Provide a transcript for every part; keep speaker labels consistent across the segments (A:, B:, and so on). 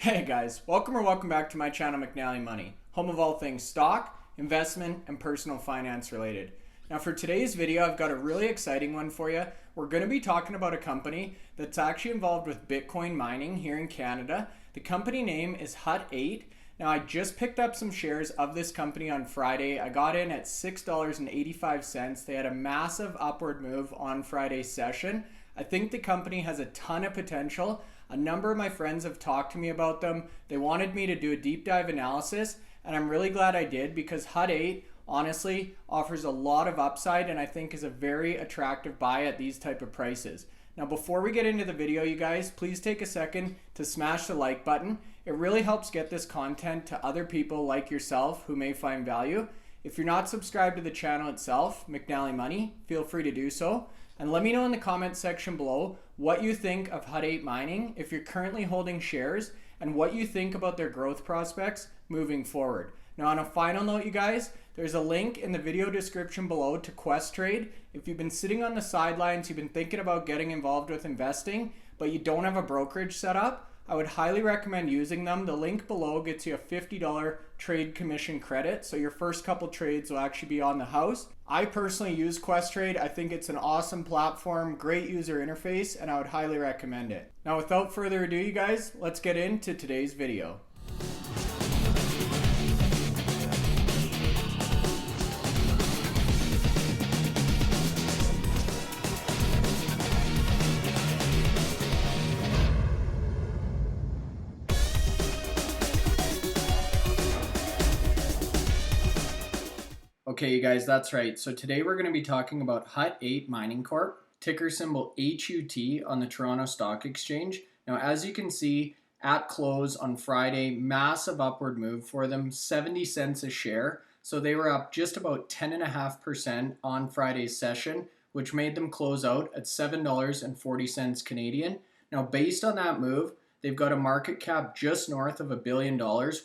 A: Hey guys, welcome back to my channel McNallie Money, home of all things stock, investment, and personal finance related. Now for today's video, I've got a really exciting one for you. We're going to be talking about a company that's actually involved with Bitcoin mining here in Canada. The company name is Hut 8. Now I just picked up some shares of this company on Friday. I got in at $6.85. They had a massive upward move on Friday's session. I think the company has a ton of potential. A number of my friends have talked to me about them. They wanted me to do a deep dive analysis, and I'm really glad I did because Hut 8 honestly offers a lot of upside and I think is a very attractive buy at these type of prices. Now before we get into the video, you guys, please take a second to smash the like button. It really helps get this content to other people like yourself who may find value. If you're not subscribed to the channel itself, McNallie Money, feel free to do so. And let me know in the comment section below what you think of Hut 8 Mining, if you're currently holding shares, and what you think about their growth prospects moving forward. Now on a final note, you guys, there's a link in the video description below to Questrade. If you've been sitting on the sidelines, you've been thinking about getting involved with investing, but you don't have a brokerage set up, I would highly recommend using them. The link below gets you a $50 trade commission credit, so your first couple trades will actually be on the house. I personally use Questrade. I think it's an awesome platform, great user interface, and I would highly recommend it. Now without further ado, you guys, let's get into today's video. Okay, you guys, that's right. So today we're going to be talking about Hut 8 Mining Corp, ticker symbol HUT on the Toronto Stock Exchange. Now, as you can see, at close on Friday, massive upward move for them, 70 cents a share. So they were up just about 10.5% on Friday's session, which made them close out at $7.40 Canadian. Now, based on that move, they've got a market cap just north of $1 billion.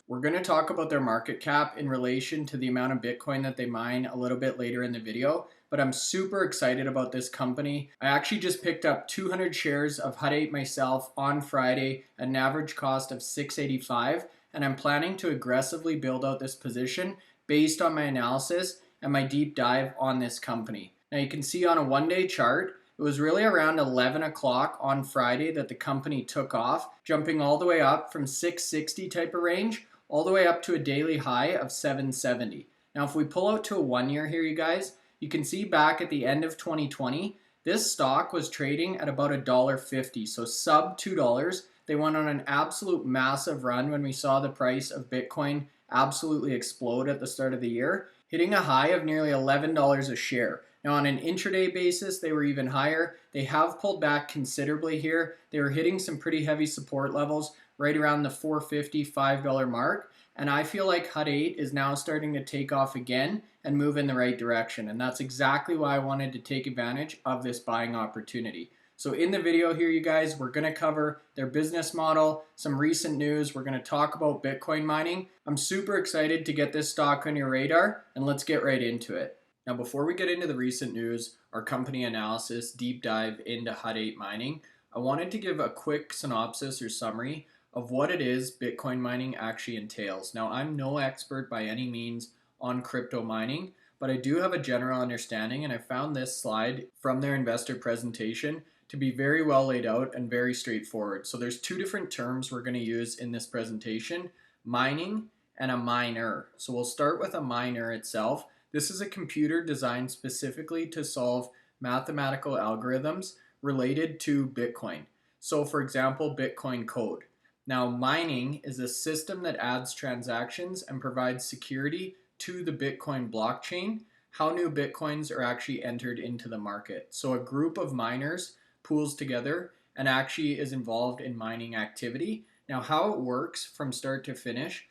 A: We're going to talk about their market cap in relation to the amount of Bitcoin that they mine a little bit later in the video, but I'm super excited about this company. I actually just picked up 200 shares of Hut 8 myself on Friday at an average cost of $6.85, and I'm planning to aggressively build out this position based on my analysis and my deep dive on this company. Now you can see on a one-day chart, it was really around 11 o'clock on Friday that the company took off, jumping all the way up from 660 type of range, all the way up to a daily high of 770. Now, if we pull out to a 1 year here, you guys, you can see back at the end of 2020, this stock was trading at about $1.50, so sub $2. They went on an absolute massive run when we saw the price of Bitcoin absolutely explode at the start of the year, hitting a high of nearly $11 a share. Now on an intraday basis, they were even higher. They have pulled back considerably here. They were hitting some pretty heavy support levels right around the $4.50, $5 mark. And I feel like Hut 8 is now starting to take off again and move in the right direction. And that's exactly why I wanted to take advantage of this buying opportunity. So in the video here, you guys, we're going to cover their business model, some recent news. We're going to talk about Bitcoin mining. I'm super excited to get this stock on your radar, and let's get right into it. Now, before we get into the recent news, our company analysis, deep dive into Hut 8 Mining, I wanted to give a quick synopsis or summary of what it is Bitcoin mining actually entails. Now, I'm no expert by any means on crypto mining, but I do have a general understanding, and I found this slide from their investor presentation to be very well laid out and very straightforward. So there's two different terms we're going to use in this presentation, mining and a miner. So we'll start with a miner itself. This is a computer designed specifically to solve mathematical algorithms related to Bitcoin. So for example, Bitcoin code. Now mining is a system that adds transactions and provides security to the Bitcoin blockchain, how new Bitcoins are actually entered into the market. So a group of miners pools together and actually is involved in mining activity. Now how it works from start to finish,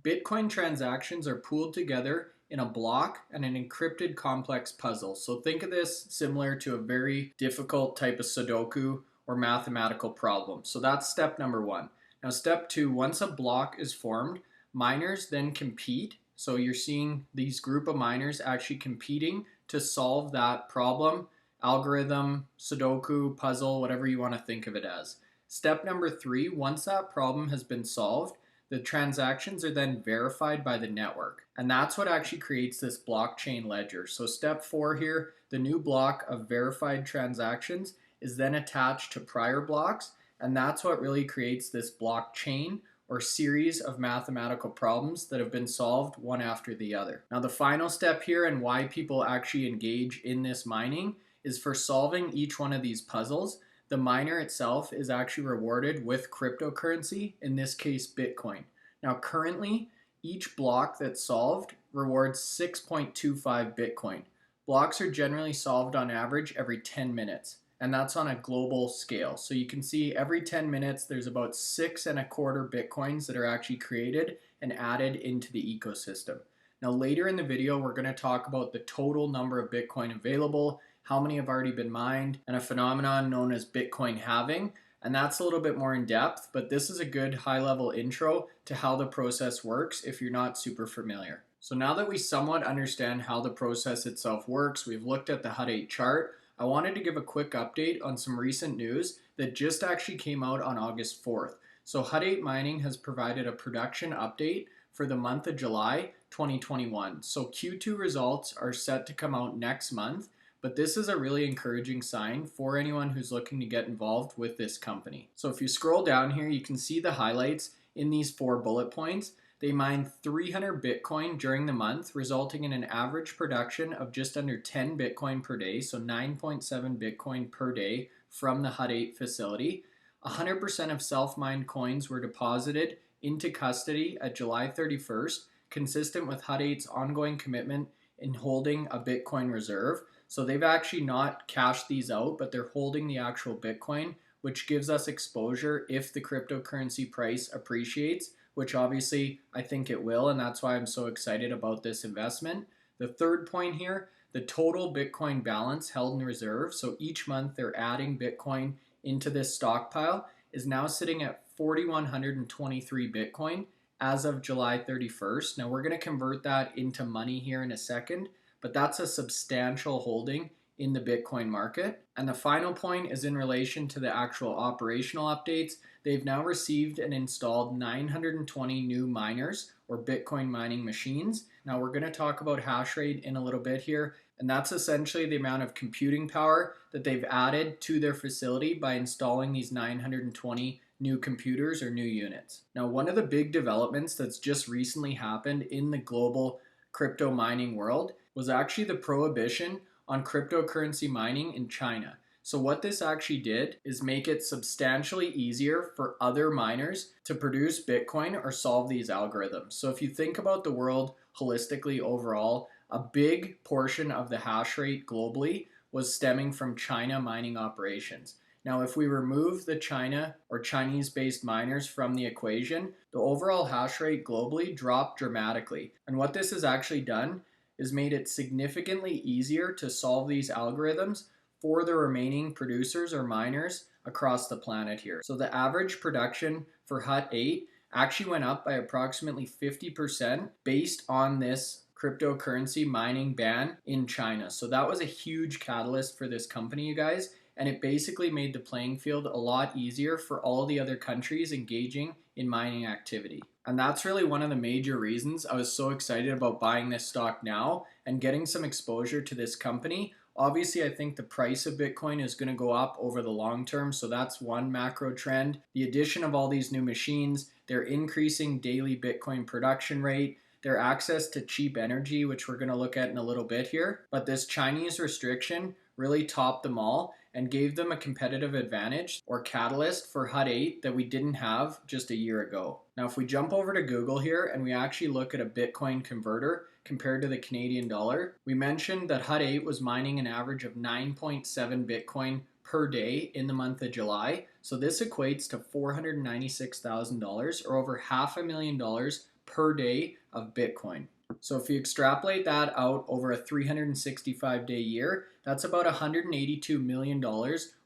A: Bitcoin transactions are pooled together in a block and an encrypted complex puzzle. So think of this similar to a very difficult type of Sudoku or mathematical problem. So that's step number one. Now step two, once a block is formed, miners then compete. So you're seeing these group of miners actually competing to solve that problem, algorithm, Sudoku, puzzle, whatever you want to think of it as. Step number 3, once that problem has been solved, the transactions are then verified by the network. And that's what actually creates this blockchain ledger. So step 4 here, the new block of verified transactions is then attached to prior blocks, and that's what really creates this blockchain or series of mathematical problems that have been solved one after the other. Now the final step here and why people actually engage in this mining is for solving each one of these puzzles. The miner itself is actually rewarded with cryptocurrency, in this case Bitcoin. Now currently, each block that's solved rewards 6.25 Bitcoin. Blocks are generally solved on average every 10 minutes, and that's on a global scale. So you can see every 10 minutes there's about 6.25 Bitcoins that are actually created and added into the ecosystem. Now later in the video, we're going to talk about the total number of Bitcoin available, how many have already been mined, and a phenomenon known as Bitcoin halving. And that's a little bit more in depth, but this is a good high-level intro to how the process works if you're not super familiar. So now that we somewhat understand how the process itself works, we've looked at the Hut 8 chart, I wanted to give a quick update on some recent news that just actually came out on August 4th. So Hut 8 Mining has provided a production update for the month of July 2021. So Q2 results are set to come out next month, but this is a really encouraging sign for anyone who's looking to get involved with this company. So if you scroll down here, you can see the highlights in these 4 bullet points. They mined 300 Bitcoin during the month, resulting in an average production of just under 10 Bitcoin per day, so 9.7 Bitcoin per day from the Hut 8 facility. 100% of self-mined coins were deposited into custody at July 31st, consistent with Hut 8's ongoing commitment in holding a Bitcoin reserve. So they've actually not cashed these out, but they're holding the actual Bitcoin, which gives us exposure if the cryptocurrency price appreciates, which obviously I think it will, and that's why I'm so excited about this investment. The third point here, the total Bitcoin balance held in reserve, so each month they're adding Bitcoin into this stockpile, is now sitting at 4,123 Bitcoin as of July 31st. Now we're going to convert that into money here in a second, but that's a substantial holding in the Bitcoin market. And the final point is in relation to the actual operational updates. They've now received and installed 920 new miners or Bitcoin mining machines. Now we're going to talk about hash rate in a little bit here, and that's essentially the amount of computing power that they've added to their facility by installing these 920 new computers or new units. Now one of the big developments that's just recently happened in the global crypto mining world was actually the prohibition on cryptocurrency mining in China. So what this actually did is make it substantially easier for other miners to produce Bitcoin or solve these algorithms. So if you think about the world holistically overall, a big portion of the hash rate globally was stemming from China mining operations. Now, if we remove the China or Chinese-based miners from the equation, the overall hash rate globally dropped dramatically. And what this has actually done is made it significantly easier to solve these algorithms for the remaining producers or miners across the planet here. So the average production for Hut 8 actually went up by approximately 50% based on this cryptocurrency mining ban in China. So that was a huge catalyst for this company, you guys, and it basically made the playing field a lot easier for all the other countries engaging in mining activity. And that's really one of the major reasons I was so excited about buying this stock now and getting some exposure to this company. Obviously, I think the price of Bitcoin is going to go up over the long term, so that's one macro trend. The addition of all these new machines, their increasing daily Bitcoin production rate, their access to cheap energy, which we're going to look at in a little bit here. But this Chinese restriction really topped them all and gave them a competitive advantage or catalyst for Hut 8 that we didn't have just a year ago. Now, if we jump over to Google here and we actually look at a Bitcoin converter compared to the Canadian dollar, we mentioned that Hut 8 was mining an average of 9.7 Bitcoin per day in the month of July. So this equates to $496,000 or over $500,000 per day of Bitcoin. So if you extrapolate that out over a 365-day year, that's about $182 million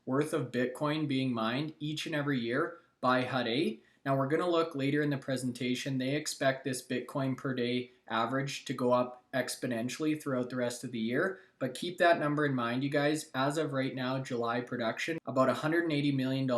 A: worth of Bitcoin being mined each and every year by Hut 8. Now we're going to look later in the presentation. They expect this Bitcoin per day average to go up exponentially throughout the rest of the year. But keep that number in mind, you guys. As of right now, July production, about $180 million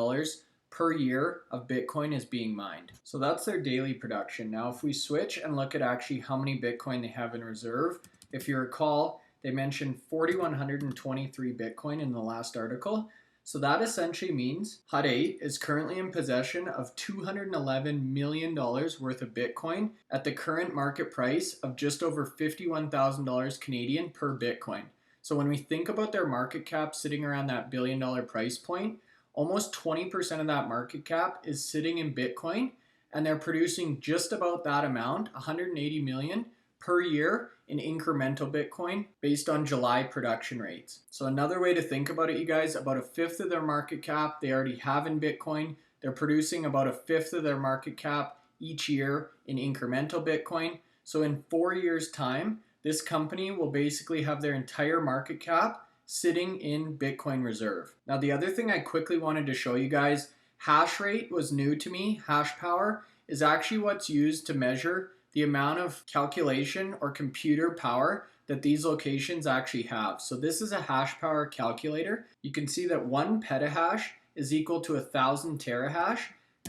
A: per year of Bitcoin is being mined. So that's their daily production. Now, if we switch and look at actually how many Bitcoin they have in reserve, if you recall, they mentioned 4,123 Bitcoin in the last article. So that essentially means Hut 8 is currently in possession of $211 million worth of Bitcoin at the current market price of just over $51,000 Canadian per Bitcoin. So when we think about their market cap sitting around that billion-dollar price point, almost 20% of that market cap is sitting in Bitcoin, and they're producing just about that amount, 180 million per year in incremental Bitcoin based on July production rates. So another way to think about it, you guys, about a fifth of their market cap they already have in Bitcoin. They're producing about a fifth of their market cap each year in incremental Bitcoin. So in 4 years' time, this company will basically have their entire market cap sitting in Bitcoin reserve. Now, the other thing I quickly wanted to show you guys, hash rate was new to me. Hash power is actually what's used to measure the amount of calculation or computer power that these locations actually have. So this is a hash power calculator. You can see that 1 petahash is equal to 1,000 terahash,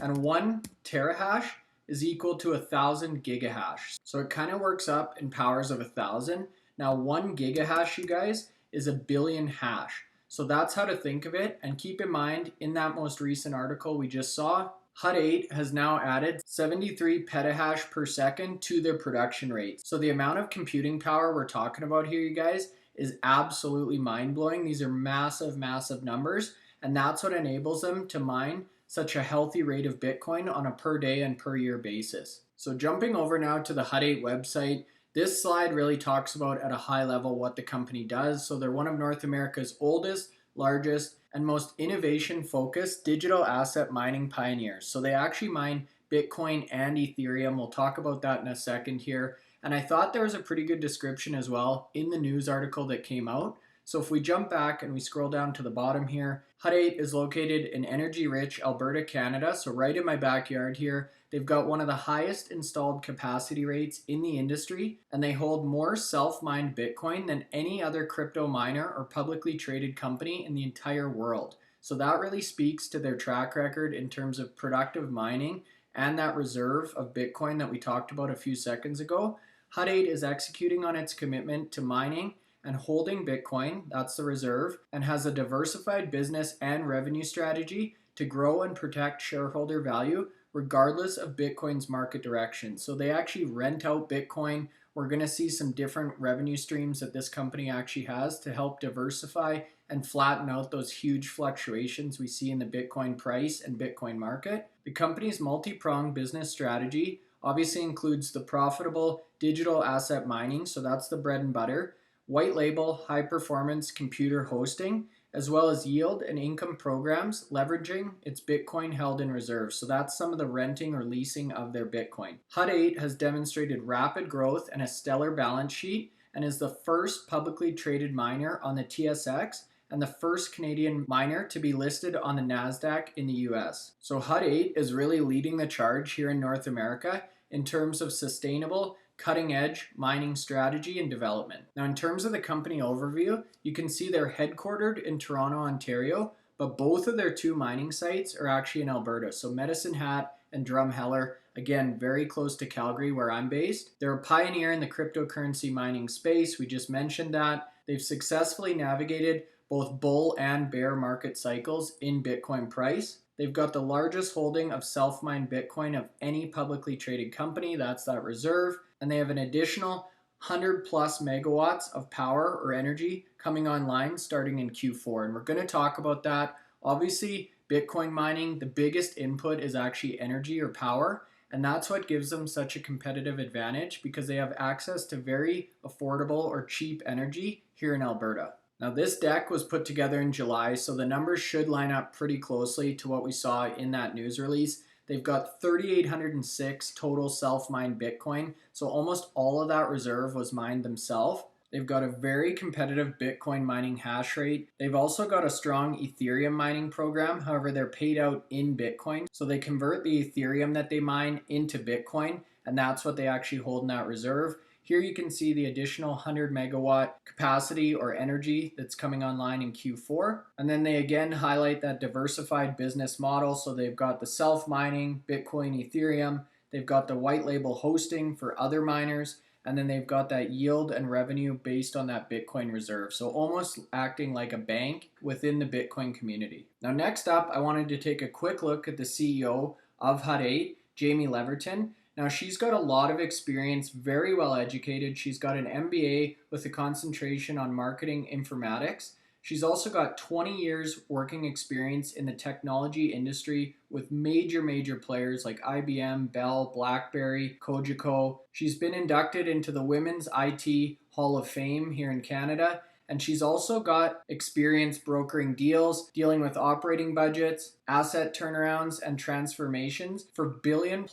A: and 1 terahash is equal to 1,000 gigahash. So it kind of works up in powers of 1,000. Now 1 gigahash, you guys, is a billion hash. So that's how to think of it. And keep in mind, in that most recent article we just saw, Hut 8 has now added 73 petahash per second to their production rate. So the amount of computing power we're talking about here, you guys, is absolutely mind-blowing. These are massive, massive numbers, and that's what enables them to mine such a healthy rate of Bitcoin on a per day and per year basis. So jumping over now to the Hut 8 website, this slide really talks about at a high level what the company does. So they're one of North America's oldest, largest, and most innovation-focused digital asset mining pioneers. So they actually mine Bitcoin and Ethereum. We'll talk about that in a second here. And I thought there was a pretty good description as well in the news article that came out. So if we jump back and we scroll down to the bottom here, Hut 8 is located in energy-rich Alberta, Canada. So right in my backyard here, they've got one of the highest installed capacity rates in the industry, and they hold more self-mined Bitcoin than any other crypto miner or publicly traded company in the entire world. So that really speaks to their track record in terms of productive mining and that reserve of Bitcoin that we talked about a few seconds ago. Hut 8 is executing on its commitment to mining and holding Bitcoin, that's the reserve, and has a diversified business and revenue strategy to grow and protect shareholder value regardless of Bitcoin's market direction. So they actually rent out Bitcoin. We're going to see some different revenue streams that this company actually has to help diversify and flatten out those huge fluctuations we see in the Bitcoin price and Bitcoin market. The company's multi-pronged business strategy obviously includes the profitable digital asset mining, so that's the bread and butter, white label high performance computer hosting, as well as yield and income programs leveraging its Bitcoin held in reserve. So that's some of the renting or leasing of their Bitcoin. Hut 8 has demonstrated rapid growth and a stellar balance sheet and is the first publicly traded miner on the TSX and the first Canadian miner to be listed on the NASDAQ in the US. So Hut 8 is really leading the charge here in North America in terms of sustainable, cutting-edge mining strategy and development. Now, in terms of the company overview, you can see they're headquartered in Toronto, Ontario, but both of their 2 mining sites are actually in Alberta. So Medicine Hat and Drumheller, again, very close to Calgary where I'm based. They're a pioneer in the cryptocurrency mining space. We just mentioned that. They've successfully navigated both bull and bear market cycles in Bitcoin price. They've got the largest holding of self-mined Bitcoin of any publicly traded company, that's that reserve, and they have an additional 100 plus megawatts of power or energy coming online starting in Q4, and we're going to talk about that. Obviously, Bitcoin mining, the biggest input is actually energy or power, and that's what gives them such a competitive advantage because they have access to very affordable or cheap energy here in Alberta. Now this deck was put together in July, so the numbers should line up pretty closely to what we saw in that news release. They've got 3,806 total self-mined Bitcoin, so almost all of that reserve was mined themselves. They've got a very competitive Bitcoin mining hash rate. They've also got a strong Ethereum mining program. However, they're paid out in Bitcoin, so they convert the Ethereum that they mine into Bitcoin, and that's what they actually hold in that reserve. Here you can see the additional 100 megawatt capacity or energy that's coming online in Q4. And then they again highlight that diversified business model. So they've got the self-mining, Bitcoin, Ethereum. They've got the white label hosting for other miners. And then they've got that yield and revenue based on that Bitcoin reserve. So almost acting like a bank within the Bitcoin community. Now, next up, I wanted to take a quick look at the CEO of Hut 8, Jamie Leverton. Now, she's got a lot of experience, very well educated. She's got an MBA with a concentration on marketing informatics. She's also got 20 years working experience in the technology industry with major players like IBM, Bell, BlackBerry, Cogeco. She's been inducted into the Women's IT Hall of Fame here in Canada. And she's also got experience brokering deals, dealing with operating budgets, asset turnarounds, and transformations for $1 billion+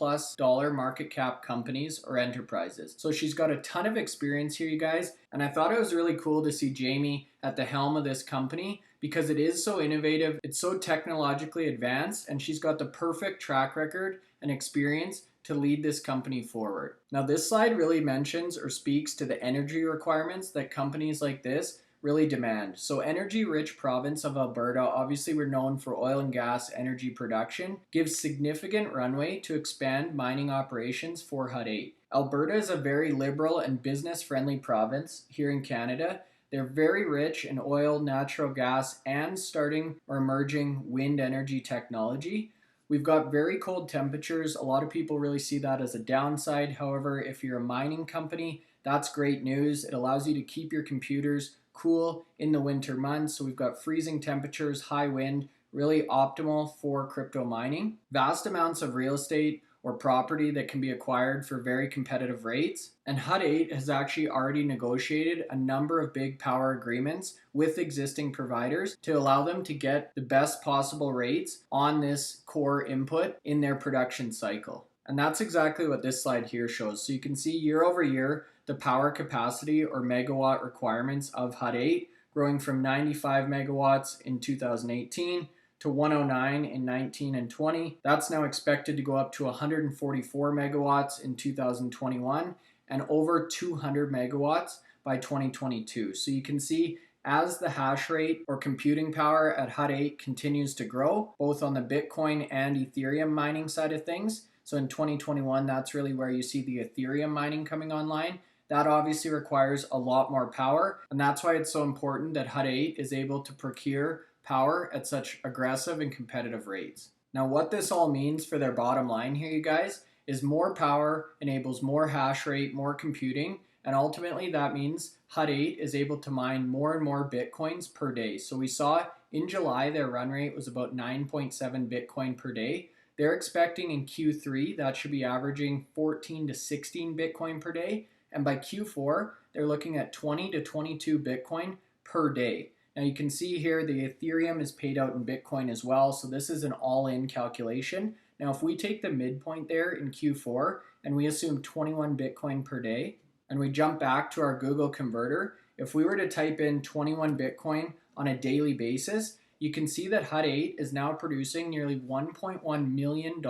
A: market cap companies or enterprises. So she's got a ton of experience here, you guys. And I thought it was really cool to see Jamie at the helm of this company because it is so innovative, it's so technologically advanced, and she's got the perfect track record and experience to lead this company forward. Now, this slide really mentions or speaks to the energy requirements that companies like this really demand. So energy-rich province of Alberta, obviously we're known for oil and gas energy production, gives significant runway to expand mining operations for Hut 8. Alberta is a very liberal and business-friendly province here in Canada. They're very rich in oil, natural gas, and starting or emerging wind energy technology. We've got very cold temperatures. A lot of people really see that as a downside. However, if you're a mining company, that's great news. It allows you to keep your computers cool in the winter months. So we've got freezing temperatures, high wind, really optimal for crypto mining. Vast amounts of real estate or property that can be acquired for very competitive rates. And Hut 8 has actually already negotiated a number of big power agreements with existing providers to allow them to get the best possible rates on this core input in their production cycle. And that's exactly what this slide here shows. So you can see year over year, the power capacity or megawatt requirements of Hut 8 growing from 95 megawatts in 2018 to 109 in 19 and 20. That's now expected to go up to 144 megawatts in 2021 and over 200 megawatts by 2022. So you can see as the hash rate or computing power at Hut 8 continues to grow, both on the Bitcoin and Ethereum mining side of things. So in 2021, that's really where you see the Ethereum mining coming online. That obviously requires a lot more power, and that's why it's so important that Hut 8 is able to procure power at such aggressive and competitive rates. Now, what this all means for their bottom line here, you guys, is more power enables more hash rate, more computing, and ultimately that means Hut 8 is able to mine more and more Bitcoins per day. So we saw in July their run rate was about 9.7 Bitcoin per day. They're expecting in Q3 that should be averaging 14 to 16 Bitcoin per day. And by Q4, they're looking at 20 to 22 Bitcoin per day. Now you can see here the Ethereum is paid out in Bitcoin as well. So this is an all-in calculation. Now if we take the midpoint there in Q4 and we assume 21 Bitcoin per day and we jump back to our Google converter, if we were to type in 21 Bitcoin on a daily basis, you can see that Hut 8 is now producing nearly $1.1 million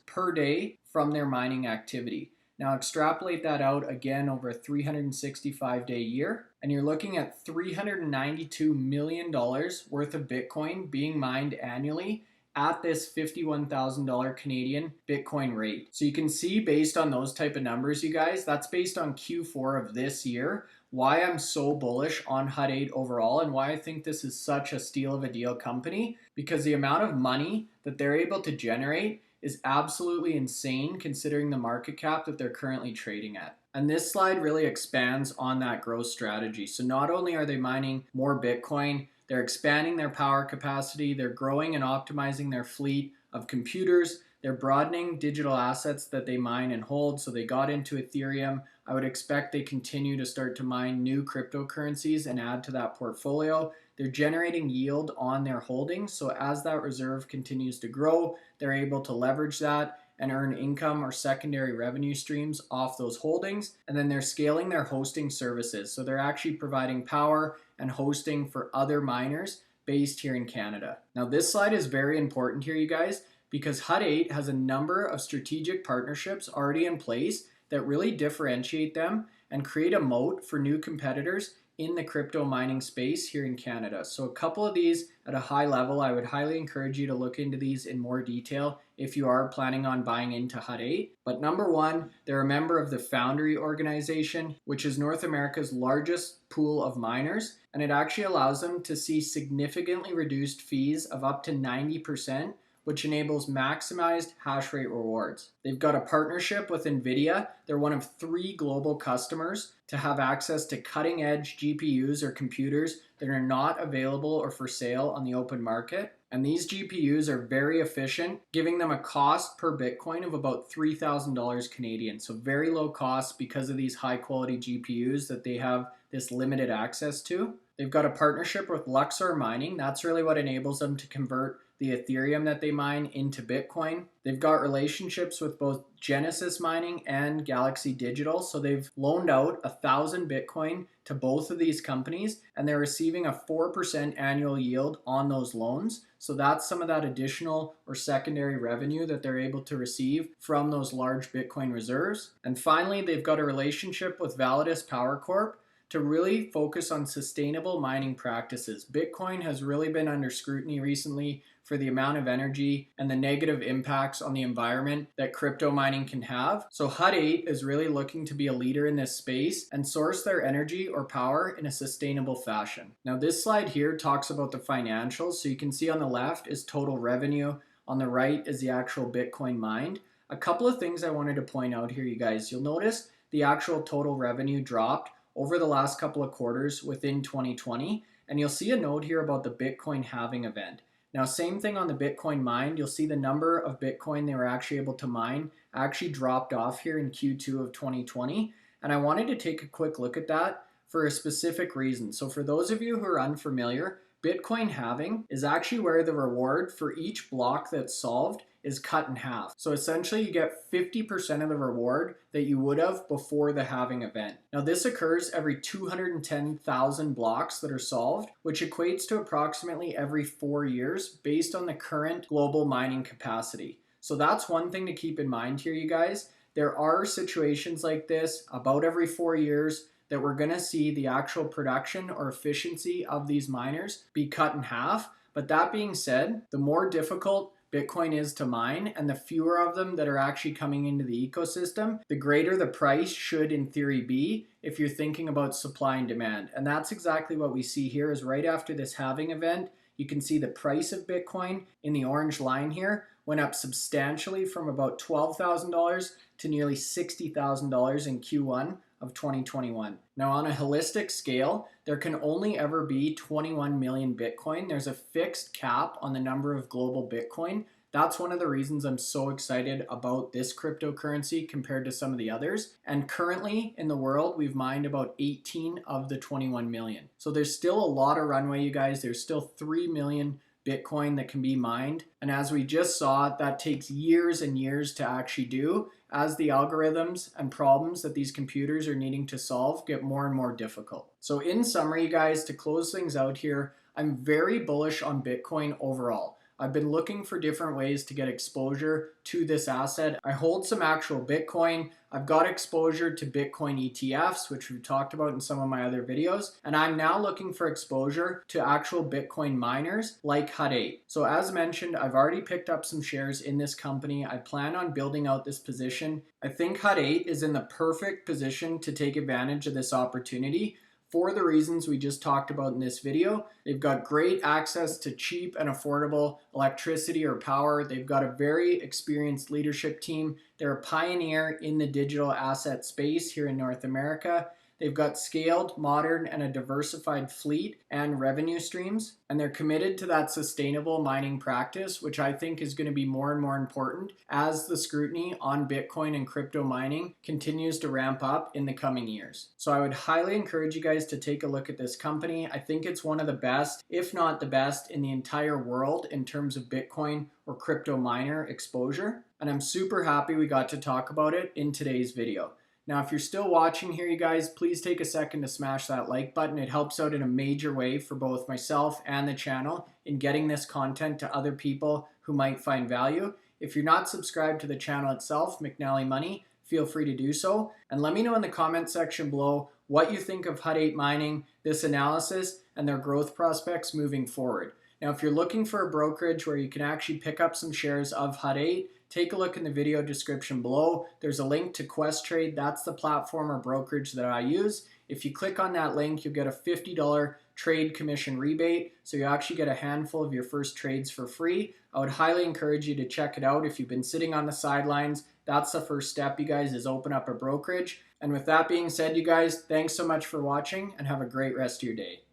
A: per day from their mining activity. Now extrapolate that out again over a 365-day year, and you're looking at $392 million worth of Bitcoin being mined annually at this $51,000 Canadian Bitcoin rate. So you can see based on those type of numbers, you guys, that's based on Q4 of this year, why I'm so bullish on Hut 8 overall and why I think this is such a steal of a deal company, because the amount of money that they're able to generate is absolutely insane considering the market cap that they're currently trading at. And this slide really expands on that growth strategy. So not only are they mining more Bitcoin, they're expanding their power capacity, they're growing and optimizing their fleet of computers, they're broadening digital assets that they mine and hold. So they got into Ethereum. I would expect they continue to start to mine new cryptocurrencies and add to that portfolio. They're generating yield on their holdings. So as that reserve continues to grow, they're able to leverage that and earn income or secondary revenue streams off those holdings. And then they're scaling their hosting services. So they're actually providing power and hosting for other miners based here in Canada. Now this slide is very important here, you guys, because Hut 8 has a number of strategic partnerships already in place that really differentiate them and create a moat for new competitors in the crypto mining space here in Canada. So a couple of these at a high level, I would highly encourage you to look into these in more detail if you are planning on buying into Hut 8. But number one, they're a member of the Foundry organization, which is North America's largest pool of miners, and it actually allows them to see significantly reduced fees of up to 90%, which enables maximized hash rate rewards. They've got a partnership with NVIDIA. They're one of 3 global customers to have access to cutting edge GPUs or computers that are not available or for sale on the open market. And these GPUs are very efficient, giving them a cost per Bitcoin of about $3,000 Canadian. So very low cost because of these high quality GPUs that they have this limited access to. They've got a partnership with Luxor Mining. That's really what enables them to convert the Ethereum that they mine into Bitcoin. They've got relationships with both Genesis Mining and Galaxy Digital. So they've loaned out 1,000 Bitcoin to both of these companies, and they're receiving a 4% annual yield on those loans. So that's some of that additional or secondary revenue that they're able to receive from those large Bitcoin reserves. And finally, they've got a relationship with Validus Power Corp to really focus on sustainable mining practices. Bitcoin has really been under scrutiny recently for the amount of energy and the negative impacts on the environment that crypto mining can have. So Hut 8 is really looking to be a leader in this space and source their energy or power in a sustainable fashion. Now this slide here talks about the financials. So you can see on the left is total revenue. On the right is the actual Bitcoin mined. A couple of things I wanted to point out here, you guys. You'll notice the actual total revenue dropped over the last couple of quarters within 2020. And you'll see a note here about the Bitcoin halving event. Now, same thing on the Bitcoin mined. You'll see the number of Bitcoin they were actually able to mine actually dropped off here in Q2 of 2020. And I wanted to take a quick look at that for a specific reason. So for those of you who are unfamiliar, Bitcoin halving is actually where the reward for each block that's solved is cut in half. So essentially you get 50% of the reward that you would have before the halving event. Now this occurs every 210,000 blocks that are solved, which equates to approximately every 4 years based on the current global mining capacity. So that's one thing to keep in mind here, you guys. There are situations like this about every 4 years that we're gonna see the actual production or efficiency of these miners be cut in half. But that being said, the more difficult Bitcoin is to mine and the fewer of them that are actually coming into the ecosystem, the greater the price should in theory be if you're thinking about supply and demand. And that's exactly what we see here is right after this halving event, you can see the price of Bitcoin in the orange line here went up substantially from about $12,000 to nearly $60,000 in Q1 of 2021. Now on a holistic scale, there can only ever be 21 million Bitcoin. There's a fixed cap on the number of global Bitcoin. That's one of the reasons I'm so excited about this cryptocurrency compared to some of the others. And currently in the world, we've mined about 18 of the 21 million. So there's still a lot of runway, you guys. There's still 3 million Bitcoin that can be mined. And as we just saw, that takes years and years to actually do as the algorithms and problems that these computers are needing to solve get more and more difficult. So in summary, you guys, to close things out here, I'm very bullish on Bitcoin overall. I've been looking for different ways to get exposure to this asset. I hold some actual Bitcoin. I've got exposure to Bitcoin ETFs, which we've talked about in some of my other videos. And I'm now looking for exposure to actual Bitcoin miners like Hut 8. So as mentioned, I've already picked up some shares in this company. I plan on building out this position. I think Hut 8 is in the perfect position to take advantage of this opportunity for the reasons we just talked about in this video. They've got great access to cheap and affordable electricity or power. They've got a very experienced leadership team. They're a pioneer in the digital asset space here in North America. They've got scaled, modern, and a diversified fleet and revenue streams. And they're committed to that sustainable mining practice, which I think is going to be more and more important as the scrutiny on Bitcoin and crypto mining continues to ramp up in the coming years. So I would highly encourage you guys to take a look at this company. I think it's one of the best, if not the best, in the entire world in terms of Bitcoin or crypto miner exposure. And I'm super happy we got to talk about it in today's video. Now, if you're still watching here, you guys, please take a second to smash that like button. It helps out in a major way for both myself and the channel in getting this content to other people who might find value. If you're not subscribed to the channel itself, McNallie Money, feel free to do so. And let me know in the comment section below what you think of Hut 8 Mining, this analysis, and their growth prospects moving forward. Now, if you're looking for a brokerage where you can actually pick up some shares of Hut 8, take a look in the video description below. There's a link to Questrade. That's the platform or brokerage that I use. If you click on that link, you'll get a $50 trade commission rebate. So you actually get a handful of your first trades for free. I would highly encourage you to check it out. If you've been sitting on the sidelines, that's the first step, you guys, is open up a brokerage. And with that being said, you guys, thanks so much for watching and have a great rest of your day.